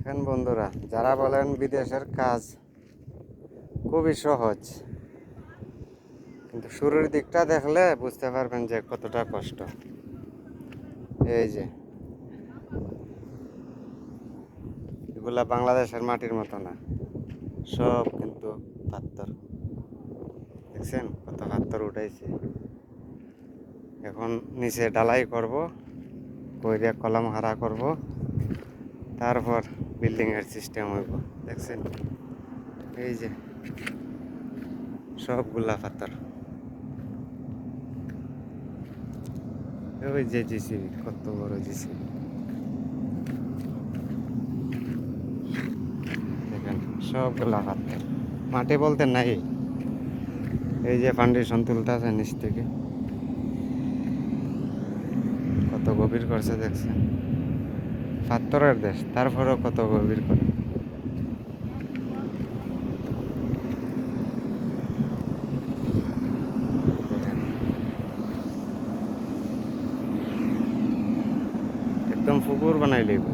দেখেন বন্ধুরা, যারা বলেন বিদেশের কাজ খুবই সহজ, কিন্তু শুরুর দিকটা দেখলে বুঝতে পারবেন যে কতটা কষ্ট। এই যে এগুলা বাংলাদেশের মাটির মতো না, সব কিন্তু পাথর। দেখছেন কত পাথর উঠাইছে। এখন নিচে ঢালাই করব, কইরা কলম হারা করব, তারপর বিল্ডিং এর সিস্টেম হইব। দেখছেন এই যে সবগুলা পাথর। ওই যে জিসিবি, কত বড় জিসিবি দেখেন, সবগুলা পাথর। মাটি বলতে নাই। এই যে ফাউন্ডেশন তুলতে আছে নিচ থেকে, কত গভীর করছে দেখছেন। পাথরের দেশ, তারপরেও কত গভীর করে। দেখেন একদম পুকুর বানাই লইব।